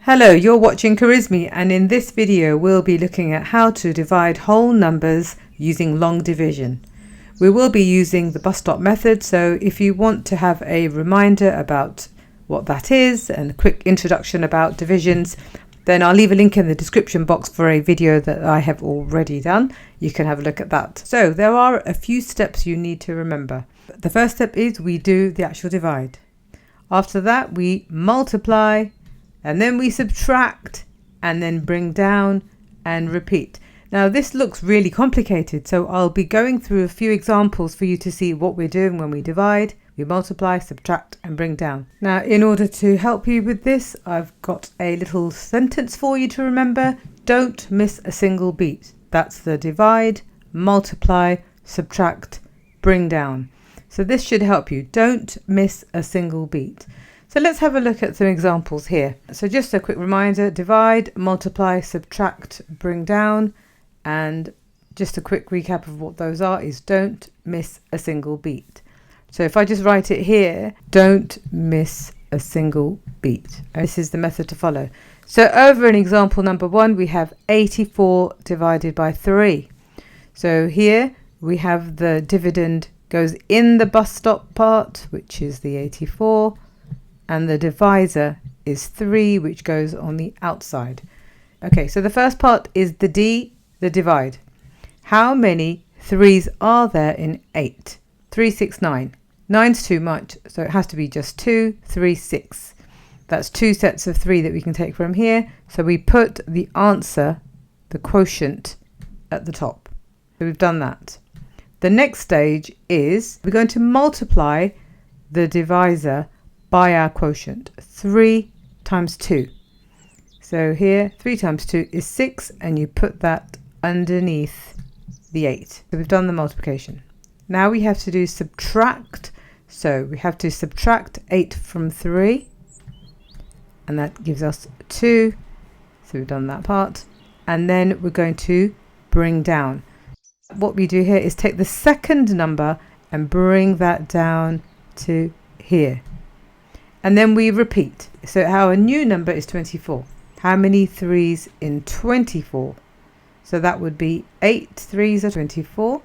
Hello, you're watching Carizmi, and in this video we'll be looking at how to divide whole numbers using long division. We will be using the bus stop method, so if you want to have a reminder about what that is and a quick introduction about divisions, then I'll leave a link in the description box for a video that I have already done. You can have a look at that. So there are a few steps you need to remember. The first step is we do the actual divide. After that we multiply, and then we subtract, and then bring down and repeat. Now this looks really complicated, so I'll be going through a few examples for you to see what we're doing when we divide. We multiply, subtract and bring down. Now in order to help you with this, I've got a little sentence for you to remember. Don't miss a single beat. That's the divide, multiply, subtract, bring down. So this should help you. Don't miss a single beat. So let's have a look at some examples here. So just a quick reminder: divide, multiply, subtract, bring down. And just a quick recap of what those are is don't miss a single beat. So if I just write it here, don't miss a single beat. This is the method to follow. So over in example number 1, we have 84 divided by 3. So here we have the dividend goes in the bus stop part, which is the 84. And the divisor is 3, which goes on the outside. Okay, so the first part is the divide. How many 3's are there in 8? 3, 6, 9. 9's too much, so it has to be just 2, 3, 6. That's 2 sets of 3 that we can take from here. So we put the answer, the quotient, at the top. So we've done that. The next stage is we're going to multiply the divisor by our quotient. 3 times 2. So here 3 times 2 is 6, and you put that underneath the 8. So we've done the multiplication. Now we have to do subtract. So we have to subtract 8 from 3, and that gives us 2. So we've done that part. And then we're going to bring down. What we do here is take the second number and bring that down to here. And then we repeat. So our new number is 24. How many 3's in 24? So that would be 8 3's are 24.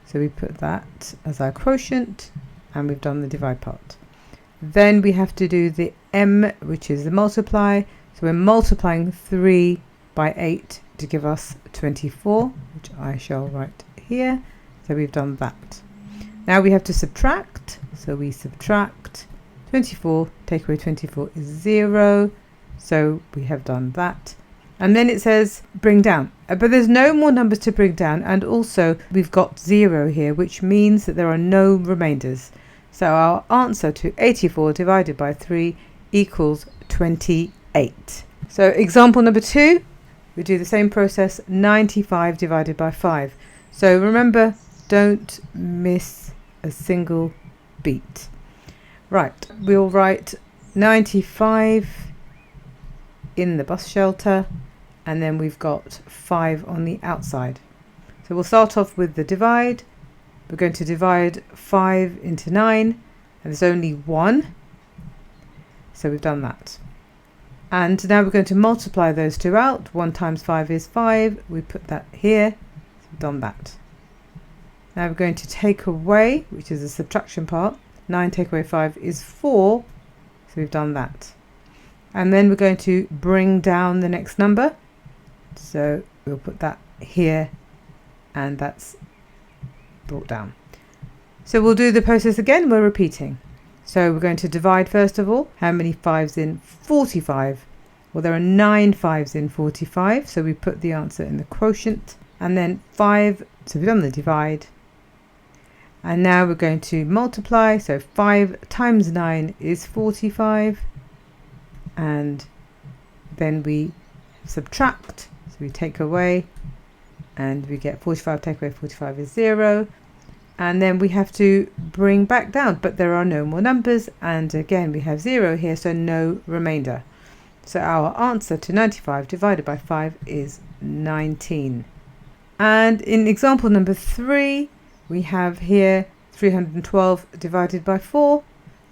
So we put that as our quotient, and we've done the divide part. Then we have to do the m, which is the multiply. So we're multiplying 3 by 8 to give us 24, which I shall write here. So we've done that. Now we have to subtract. So we subtract 24, take away 24 is 0. So we have done that. And then it says bring down. But there's no more numbers to bring down. And also we've got 0 here, which means that there are no remainders. So our answer to 84 divided by 3 equals 28. So example number 2, we do the same process, 95 divided by 5. So remember, don't miss a single beat. Right, we'll write 95 in the bus shelter, and then we've got 5 on the outside. So we'll start off with the divide. We're going to divide 5 into 9, and there's only 1. So we've done that. And now we're going to multiply those two out. 1 times 5 is 5. We put that here. So we've done that. Now we're going to take away, which is the subtraction part. 9 take away 5 is 4, so we've done that. And then we're going to bring down the next number. So we'll put that here, and that's brought down. So we'll do the process again. We're repeating. So we're going to divide first of all. How many 5's in 45? Well, there are 9 5's in 45, so we put the answer in the quotient. And then 5, so we've done the divide. And now we're going to multiply. So 5 times 9 is 45. And then we subtract. So we take away, and we get 45, take away 45 is 0. And then we have to bring back down, but there are no more numbers. And again, we have 0 here, so no remainder. So our answer to 95 divided by 5 is 19. And in example number 3, we have here 312 divided by 4.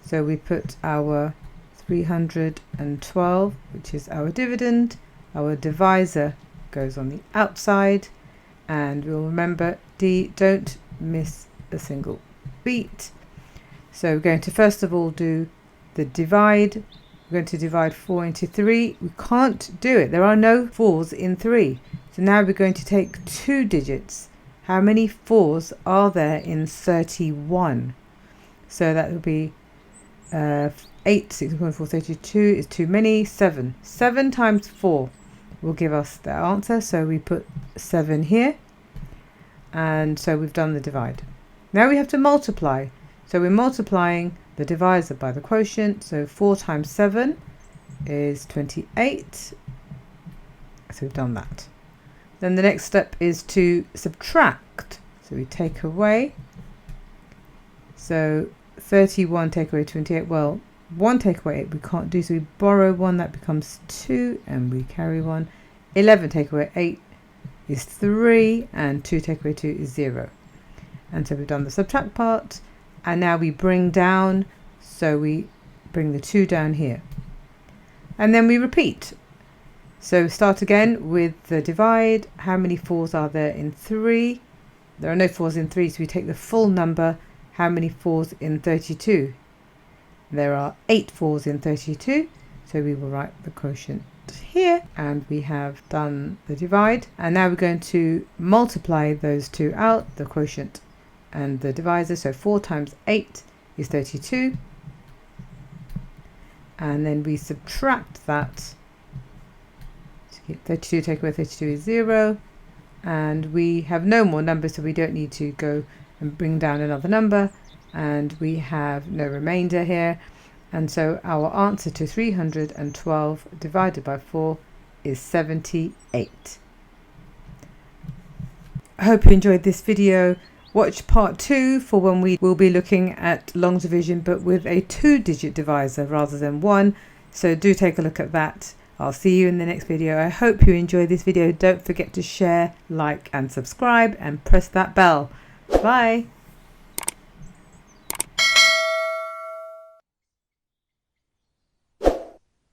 So we put our 312, which is our dividend. Our divisor goes on the outside, and we'll remember D, don't miss a single beat. So we're going to first of all do the divide. We're going to divide 4 into 3. We can't do it. There are no 4s in 3. So now we're going to take 2 digits. How many 4s are there in 31? So that will be 8, 6.4, 32 is too many. 7. 7 times 4 will give us the answer. So we put 7 here. And so we've done the divide. Now we have to multiply. So we're multiplying the divisor by the quotient. So 4 times 7 is 28. So we've done that. Then the next step is to subtract. So we take away. So 31 take away 28. Well, 1 take away 8 we can't do. So we borrow 1. That becomes 2. And we carry 1. 11 take away 8 is 3. And 2 take away 2 is 0. And so we've done the subtract part. And now we bring down, so we bring the 2 down here. And then we repeat. So start again with the divide. How many 4s are there in 3? There are no 4s in 3, so we take the full number. How many 4s in 32? There are 8 4s in 32, so we will write the quotient here. And we have done the divide. And now we're going to multiply those two out, the quotient and the divisor. So 4 times 8 is 32, and then we subtract that to get 32. Take away 32 is 0, and we have no more numbers, so we don't need to go and bring down another number, and we have no remainder here. And so our answer to 312 divided by 4 is 78. I hope you enjoyed this video. Watch part 2 for when we will be looking at long division, but with a 2-digit divisor rather than 1. So do take a look at that. I'll see you in the next video. I hope you enjoyed this video. Don't forget to share, like and subscribe, and press that bell. Bye.